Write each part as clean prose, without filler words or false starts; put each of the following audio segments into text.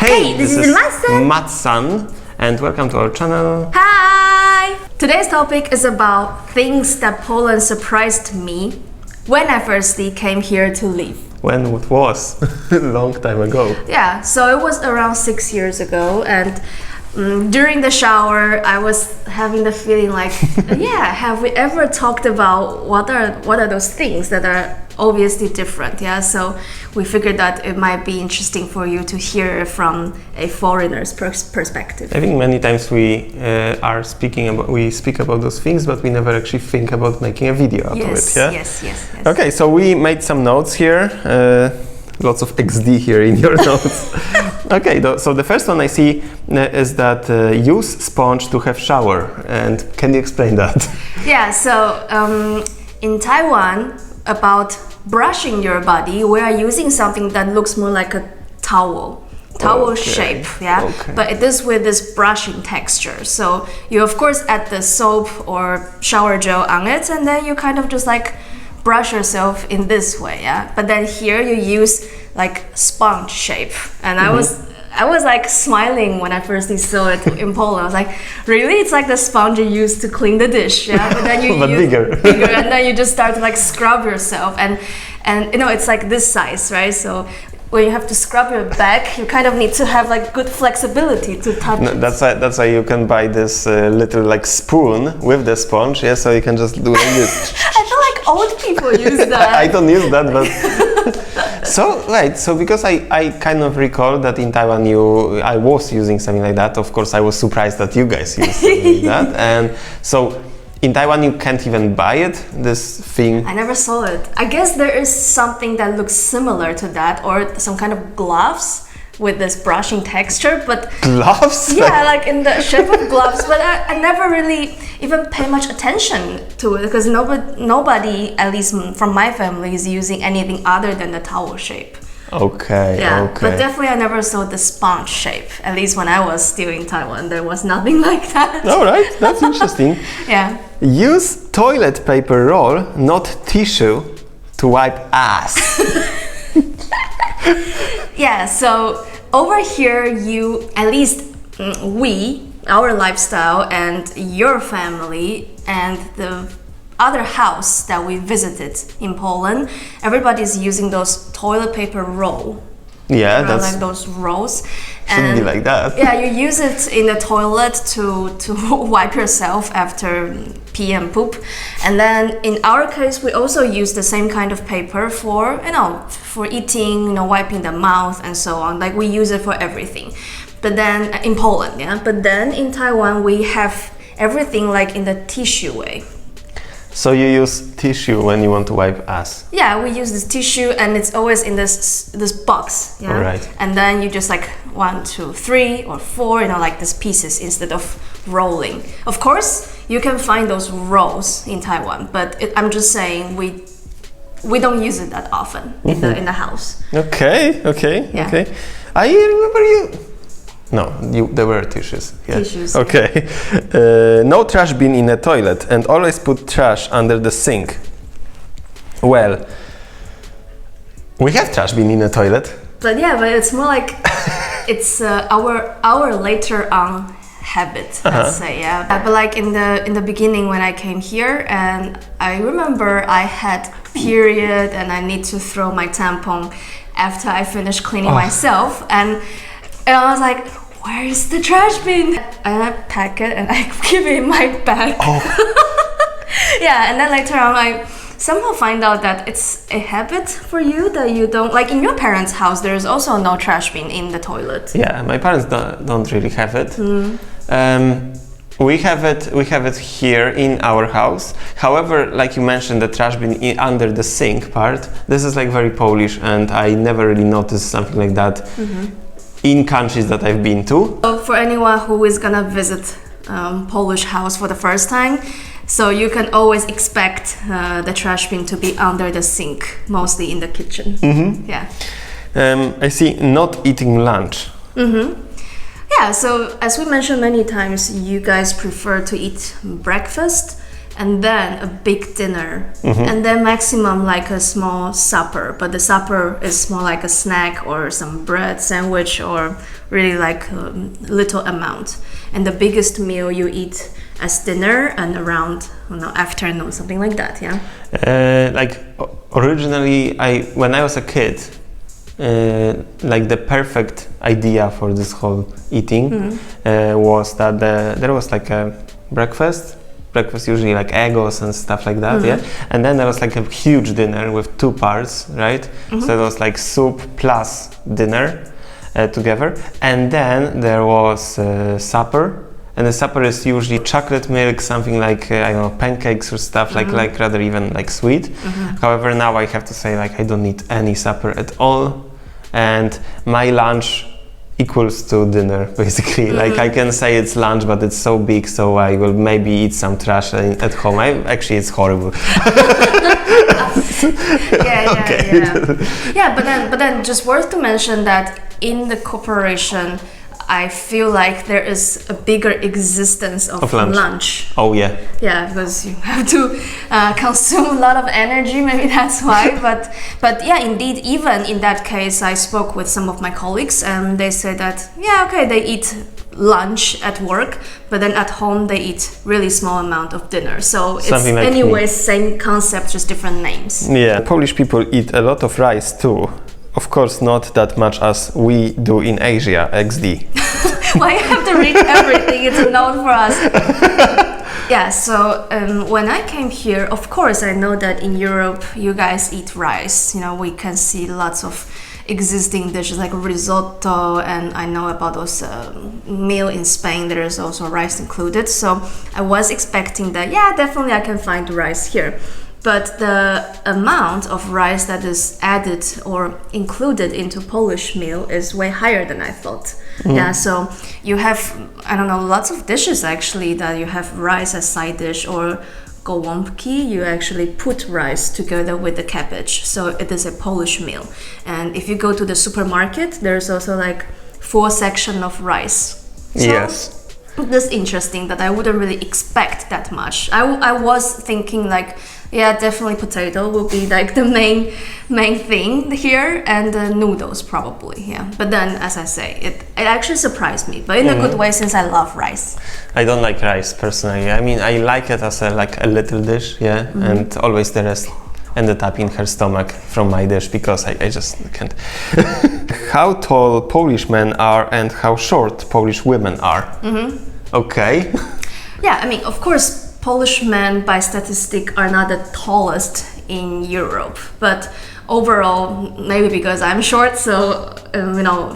Hey, this is MATSAN, and welcome to our channel. Hi! Today's topic is about things that Poland surprised me when I firstly came here to live. When it was a long time ago. Yeah, so it was around 6 years ago, and during the shower I was having the feeling like, yeah, have we ever talked about what are those things that are obviously different? Yeah, so we figured that it might be interesting for you to hear from a foreigner's perspective. I think many times we speak about those things, but we never actually think about making a video out of it. Yeah? Yes. Okay, so we made some notes here. Lots of XD here in your notes. Okay, so the first one I see is that use sponge to have shower. And can you explain that? Yeah, so in Taiwan, about brushing your body, we are using something that looks more like a towel shape, yeah. Okay. But it is with this brushing texture. So you of course add the soap or shower gel on it, and then you kind of just like brush yourself in this way, yeah. But then here you use like sponge shape, and I was like smiling when I first saw it in Poland. I was like, really? It's like the sponge you use to clean the dish, yeah? But then you but use bigger, and then you just start to like scrub yourself, and you know, it's like this size, right? So when you have to scrub your back, you kind of need to have like good flexibility to touch it. That's why you can buy this little like spoon with the sponge, yeah, so you can just do like this. I feel like old people use that. I don't use that, but so because I kind of recall that in Taiwan I was using something like that. Of course, I was surprised that you guys use something like that, and so in Taiwan you can't even buy it, this thing. I never saw it. I guess there is something that looks similar to that, or some kind of gloves with this brushing texture, but gloves? Yeah, like in the shape of gloves, but I never really even pay much attention to it, because nobody, at least from my family, is using anything other than the towel shape. Okay. But definitely I never saw the sponge shape. At least when I was still in Taiwan, there was nothing like that. All right, that's interesting. Yeah. Use toilet paper roll, not tissue, to wipe ass. Yeah, so over here our lifestyle and your family and the other house that we visited in Poland, everybody's using those toilet paper roll. Yeah, that's like those rolls. Shouldn't be like that. Yeah, you use it in the toilet to wipe yourself after pee and poop. And then in our case, we also use the same kind of paper for eating, wiping the mouth and so on. Like we use it for everything. But then in Poland, yeah. But then in Taiwan, we have everything like in the tissue way. So you use tissue when you want to wipe ass? Yeah, we use this tissue, and it's always in this box. Yeah. All right. And then you just like 1, 2, 3, or 4, like these pieces instead of rolling. Of course, you can find those rolls in Taiwan, but I'm just saying we don't use it that often in the house. Okay. Yeah. Okay. I remember you. No, there were tissues. Yeah. Tissues. Okay. No trash bin in a toilet, and always put trash under the sink. Well, we have trash bin in a toilet. But it's more like it's our later on habit, let's say, yeah. But like in the beginning when I came here, and I remember I had period and I need to throw my tampon after I finished cleaning myself, and I was like, where is the trash bin? And I pack it and I keep it in my bag. Yeah, and then later on I somehow find out that it's a habit for you that you don't, like in your parents' house, there's also no trash bin in the toilet. Yeah, my parents don't really have it. We have it here in our house. However, like you mentioned, the trash bin under the sink part, this is like very Polish, and I never really noticed something like that in countries that I've been to. So for anyone who is gonna visit Polish house for the first time, so you can always expect the trash bin to be under the sink, mostly in the kitchen. Yeah. I see not eating lunch. Yeah, so as we mentioned many times, you guys prefer to eat breakfast, and then a big dinner, and then maximum like a small supper. But the supper is more like a snack or some bread sandwich or really like a little amount. And the biggest meal you eat as dinner and around afternoon, something like that. Yeah. Like originally, when I was a kid, like the perfect idea for this whole eating was that there was like a breakfast usually like egos and stuff like that, yeah, and then there was like a huge dinner with 2 parts, right? So it was like soup plus dinner together, and then there was supper. And the supper is usually chocolate milk, something like I don't know, pancakes or stuff like rather even like sweet. However, now I have to say like I don't need any supper at all, and my lunch equals to dinner basically. Like I can say it's lunch, but it's so big, so I will maybe eat some trash at home. Actually, it's horrible. Yeah. But then, just worth to mention that in the corporation, I feel like there is a bigger existence of lunch. Oh yeah. Yeah, because you have to consume a lot of energy. Maybe that's why. But yeah, indeed, even in that case, I spoke with some of my colleagues, and they said that they eat lunch at work, but then at home they eat really small amount of dinner. So it's like anyways same concept, just different names. Yeah, Polish people eat a lot of rice too. Of course, not that much as we do in Asia, XD. Why you have to read everything? It's a note for us. Yeah, so when I came here, of course, I know that in Europe, you guys eat rice. You know, we can see lots of existing dishes like risotto, and I know about those meal in Spain, there is also rice included. So I was expecting that, definitely I can find rice here. But the amount of rice that is added or included into Polish meal is way higher than I thought. Yeah, so you have, lots of dishes actually that you have rice as side dish, or gołąbki, you actually put rice together with the cabbage. So it is a Polish meal. And if you go to the supermarket, there's also like 4 sections of rice. So yes. That's interesting that I wouldn't really expect that much. I was thinking like, definitely potato will be like the main thing here, and the noodles probably, But then, as I say, it actually surprised me, but in a good way, since I love rice. I don't like rice personally. I mean, I like it as a little dish, and always the rest ended up in her stomach from my dish because I just can't. How tall Polish men are and how short Polish women are. Okay. Yeah, I mean, of course, Polish men by statistic are not the tallest in Europe, but overall, maybe because I'm short, so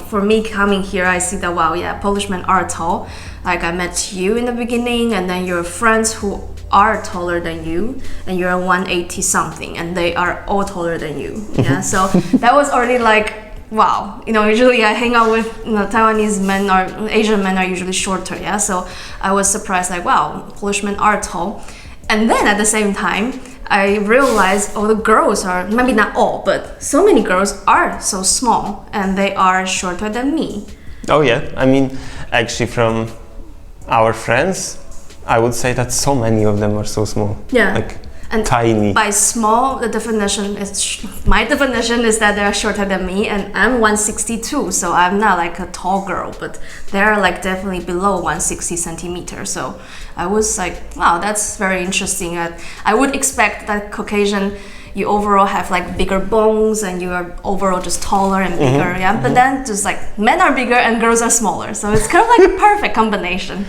for me coming here, I see that Polish men are tall. Like I met you in the beginning, and then your friends who are taller than you, and you're 180 something, and they are all taller than you. Yeah, so that was already like, wow. Usually I hang out with Taiwanese men or Asian men are usually shorter. Yeah, so I was surprised, like, wow, Polish men are tall. And then at the same time, I realized all the girls are, maybe not all, but so many girls are so small, and they are shorter than me. Oh yeah, I mean, actually from our friends, I would say that so many of them are so small. Yeah. Like and tiny. By small, the definition is, my definition is that they're shorter than me, and I'm 162, so I'm not like a tall girl, but they're like definitely below 160 centimeters. So I was like, wow, that's very interesting. I would expect that Caucasian, you overall have like bigger bones and you are overall just taller and bigger, but then just like men are bigger and girls are smaller, so it's kind of like a perfect combination.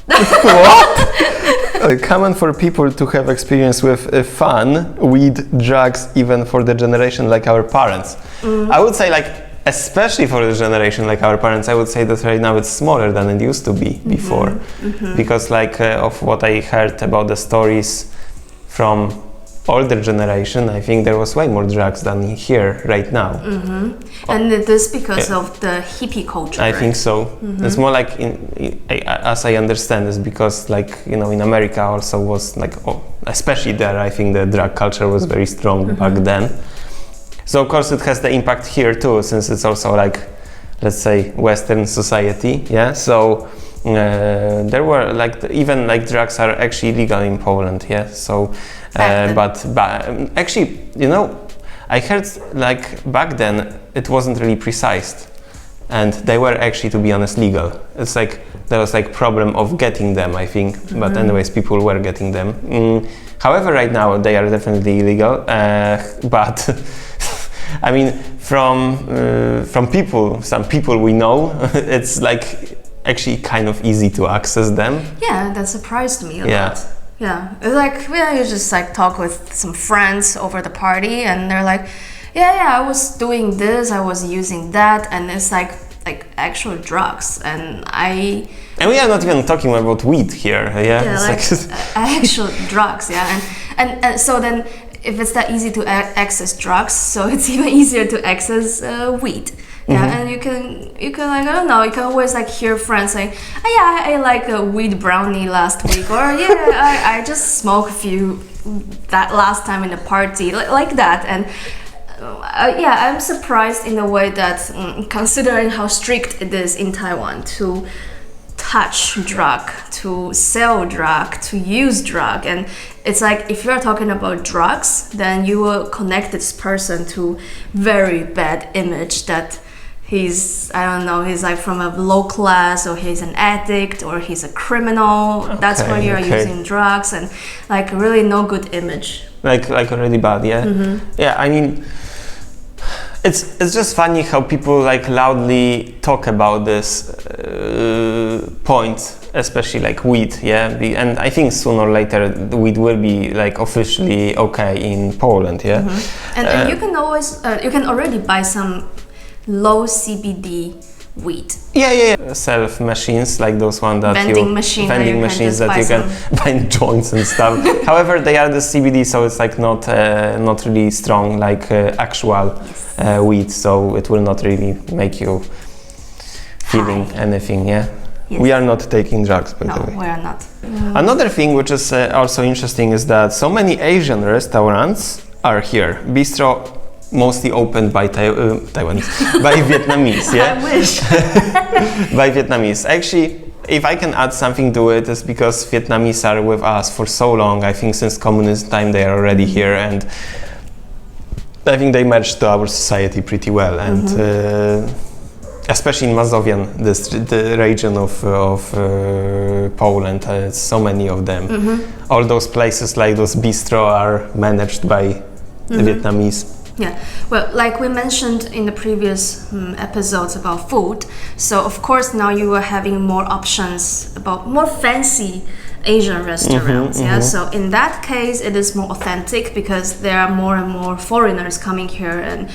What? Common for people to have experience with fun, weed, drugs, even for the generation like our parents. I would say like, especially for the generation like our parents, I would say that right now it's smaller than it used to be before. Because like of what I heard about the stories from older generation, I think there was way more drugs than here right now. And it is because of the hippie culture. I think so. It's more like, as I understand, it's because like, in America also was like, especially there, I think the drug culture was very strong back then. So of course it has the impact here too, since it's also like, let's say, Western society. Yeah. So there were even drugs are actually legal in Poland, yeah. So, but actually, I heard back then it wasn't really precise, and they were actually, to be honest, legal. It's there was problem of getting them, I think. But anyways, people were getting them. However, right now they are definitely illegal. But I mean, from some people we know, it's actually kind of easy to access them. Yeah, that surprised me a lot. Yeah, it's you just talk with some friends over the party, and they're like, yeah, I was doing this, I was using that, and it's like actual drugs, and we are not even talking about weed here, actual drugs, yeah, and so then if it's that easy to access drugs, so it's even easier to access weed. Yeah, and you can I don't know, you can always hear friends saying, oh, yeah, I like a weed brownie last week, or yeah, I just smoked a few that last time in the party, like that. And I'm surprised in a way that considering how strict it is in Taiwan to touch drug, to sell drug, to use drug, and it's if you're talking about drugs, then you will connect this person to very bad image that he's from a low class, or he's an addict, or he's a criminal. Okay, that's when you're using drugs, and really no good image. Already bad, yeah. Yeah, I mean, it's just funny how people loudly talk about this point, especially weed, yeah. And I think sooner or later the weed will be officially okay in Poland, yeah. And you can always you can already buy some low CBD weed. Yeah. Self machines those ones that vending machines that you can buy joints and stuff. However, they are the CBD, so it's not really strong actual weed, so it will not really make you feeling anything. Yeah. Yes. We are not taking drugs, by the way. No, we are not. Another thing which is also interesting is that so many Asian restaurants are here. Bistro mostly opened by Taiwanese, by Vietnamese, yeah? I wish. By Vietnamese. Actually, if I can add something to it, it's because Vietnamese are with us for so long. I think since communist time they are already here, and I think they matched to our society pretty well. And especially in Mazovian, the region of Poland, so many of them. All those places those bistro are managed by the Vietnamese. Yeah, well, we mentioned in the previous episodes about food, so of course now you are having more options about more fancy Asian restaurants, so in that case it is more authentic because there are more and more foreigners coming here, and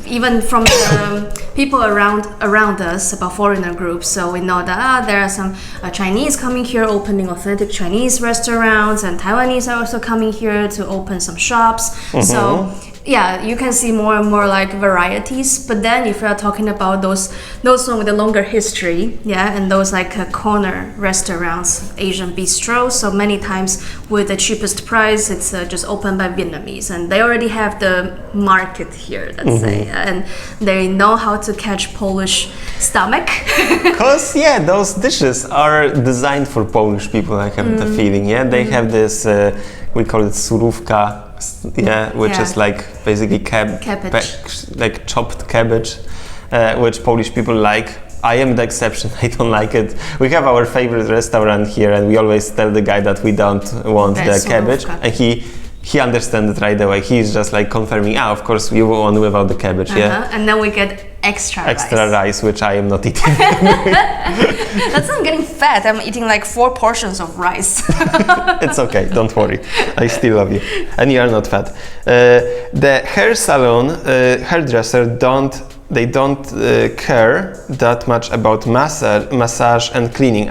even from the people around us, about foreigner groups, so we know that there are some Chinese coming here opening authentic Chinese restaurants, and Taiwanese are also coming here to open some shops. So yeah, you can see more and more varieties. But then if you are talking about those with a longer history, and those corner restaurants, Asian bistros, so many times with the cheapest price, it's just opened by Vietnamese, and they already have the market here, let's say, and they know how to catch Polish stomach. Because those dishes are designed for Polish people, I have the feeling. They have this we call it surówka, which is basically cabbage, chopped cabbage, which Polish people like. I am the exception. I don't like it. We have our favorite restaurant here, and we always tell the guy that we don't want the cabbage, and he understands it right away. He's just confirming, of course you want without the cabbage, and then we get extra rice, which I am not eating. That's not getting fat. I'm eating 4 portions of rice. It's okay, don't worry. I still love you, and you are not fat. The hair salon hairdresser don't care that much about massage and cleaning.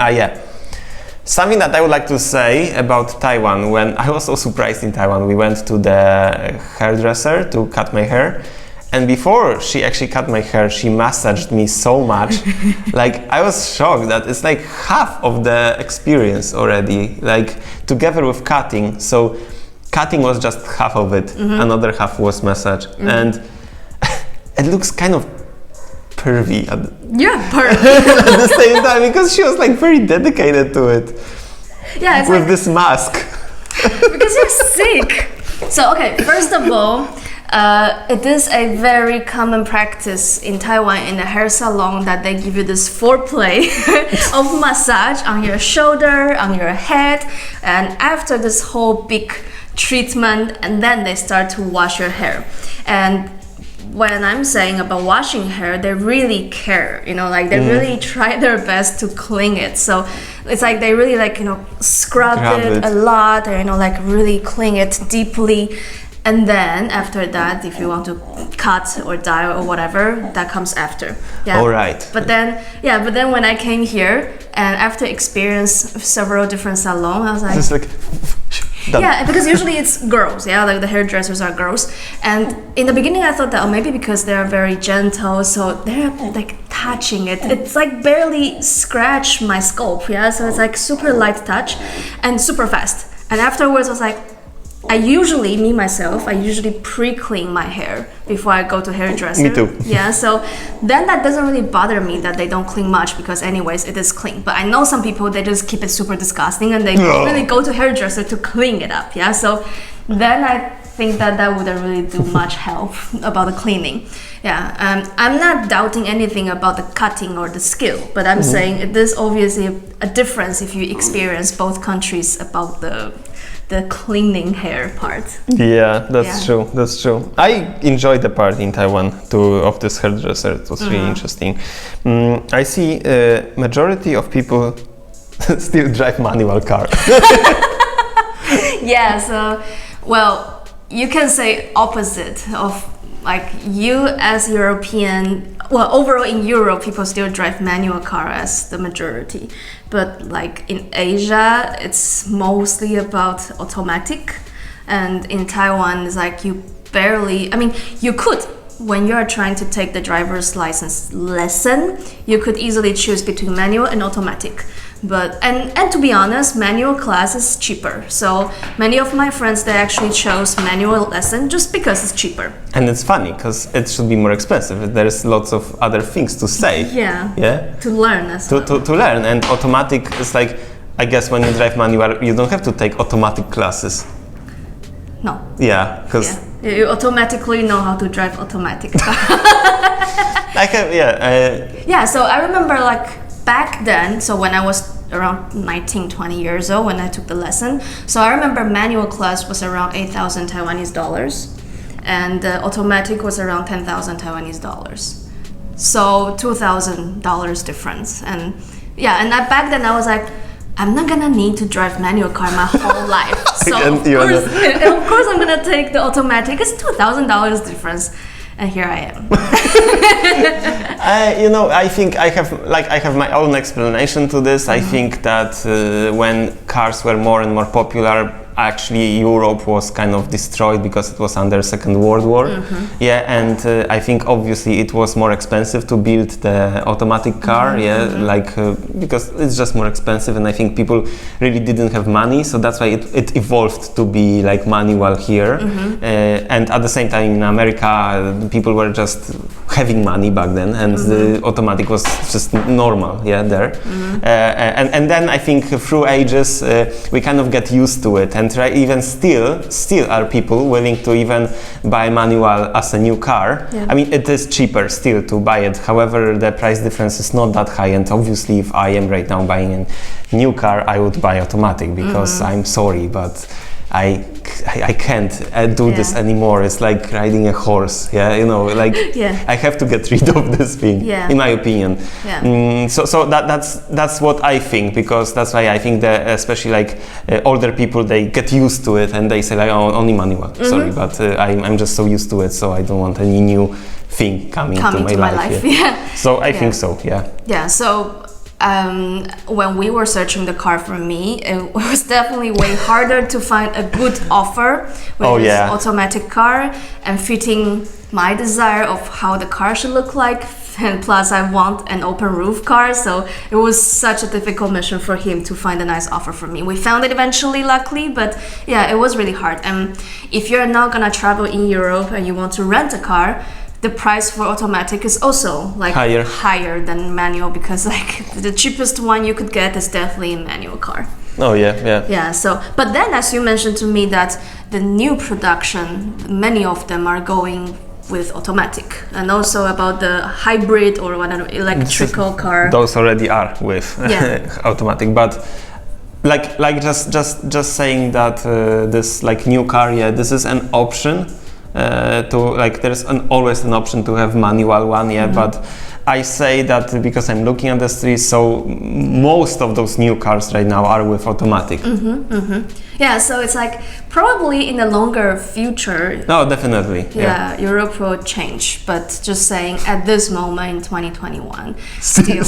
Something that I would like to say about Taiwan, when I was so surprised in Taiwan, we went to the hairdresser to cut my hair, and before she actually cut my hair, she massaged me so much. I was shocked that it's half of the experience already, together with cutting. So cutting was just half of it, another half was massage, and it looks kind of pervy at You're pervy. at the same time, because she was like very dedicated to it. Yeah, it's with like, this mask. because you're sick. So, okay, first of all, it is a very common practice in Taiwan in the hair salon that they give you this foreplay of massage on your shoulder, on your head, and after this whole big treatment, and then they start to wash your hair. And when I'm saying about washing hair, they really care, like they really try their best to clean it. So it's like they really scrub it a lot, or like really clean it deeply. And then after that, if you want to cut or dye or whatever, that comes after. Yeah. All right. But then when I came here and after experience several different salons, I was like, Just like done. Yeah, because usually it's girls, like the hairdressers are girls. And in the beginning I thought that maybe because they're very gentle, so they're like touching it. It's like barely scratch my scalp, so it's like super light touch and super fast. And afterwards I was like, I usually pre-clean my hair before I go to hairdresser. Me too. Yeah, so then that doesn't really bother me that they don't clean much, because anyways it is clean. But I know some people, they just keep it super disgusting and they really go to hairdresser to clean it up. Yeah, so then I think that wouldn't really do much help about the cleaning. Yeah, I'm not doubting anything about the cutting or the skill, but I'm saying it is obviously a difference if you experience both countries about the cleaning hair part. Yeah, that's true. That's true. I enjoyed the part in Taiwan too of this hairdresser. It was really interesting. I see majority of people still drive manual car. Yeah, so well, you can say opposite of like you as European. Well, overall in Europe, people still drive manual car as the majority. But like in Asia, it's mostly about automatic. And in Taiwan, it's like you could, when you're trying to take the driver's license lesson, you could easily choose between manual and automatic. But and to be honest, manual class is cheaper. So many of my friends, they actually chose manual lesson just because it's cheaper. And it's funny because it should be more expensive. There's lots of other things to say. Yeah. To learn as well. To learn, and automatic is like, I guess when you drive manual, you don't have to take automatic classes. No. Yeah, because you automatically know how to drive automatic. So I remember like back then, so when I was around 19, 20 years old when I took the lesson, so I remember manual class was around 8,000 Taiwanese dollars and automatic was around 10,000 Taiwanese dollars. So $2,000 difference. And back then I was like, I'm not gonna need to drive manual car my whole life. So of course I'm gonna take the automatic. It's $2,000 difference. And here I am. I think I have my own explanation to this. I think that when cars were more and more popular, actually Europe was kind of destroyed because it was under Second World War. And I think obviously it was more expensive to build the automatic car. Because it's just more expensive, and I think people really didn't have money, so that's why it evolved to be like manual here. And at the same time in America, people were just having money back then, and the automatic was just normal there. And then I think through ages we kind of get used to it, and even still are people willing to even buy manual as a new car. I mean, it is cheaper still to buy it, however the price difference is not that high, and obviously if I am right now buying a new car, I would buy automatic because I'm sorry, but I can't do this anymore. It's like riding a horse. I have to get rid of this thing, in my opinion. So that's what I think, because that's why I think that especially like older people, they get used to it and they say like, oh, only manual. Sorry, but I'm just so used to it, so I don't want any new thing coming to my life. So I think so. So when we were searching the car for me, it was definitely way harder to find a good offer with this automatic car and fitting my desire of how the car should look like. And plus I want an open roof car, so it was such a difficult mission for him to find a nice offer for me. We found it eventually, luckily, but it was really hard. And if you're not gonna travel in Europe and you want to rent a car, the price for automatic is also like higher than manual, because like the cheapest one you could get is definitely a manual car. Oh yeah. Yeah. So, but then as you mentioned to me that the new production, many of them are going with automatic, and also about the hybrid or whatever electrical car. Those already are with automatic, but like just saying that this like new car, this is an option. To like there's always an option to have manual one, but I say that because I'm looking at the streets, so most of those new cars right now are with automatic. Yeah, so it's like probably in the longer future. No, definitely. Yeah, Europe will change, but just saying at this moment in 2021, still.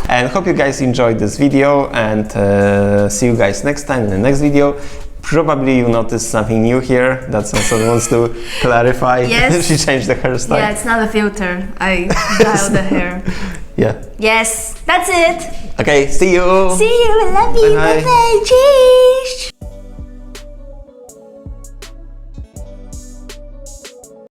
And hope you guys enjoyed this video, and see you guys next time in the next video. Probably you noticed something new here that Sansan wants to clarify. Yes. She changed the hairstyle. Yeah, it's not a filter. I dialed the hair. Yeah. Yes, that's it. Okay, see you. See you. I love you. Bye. Bye. Cheers.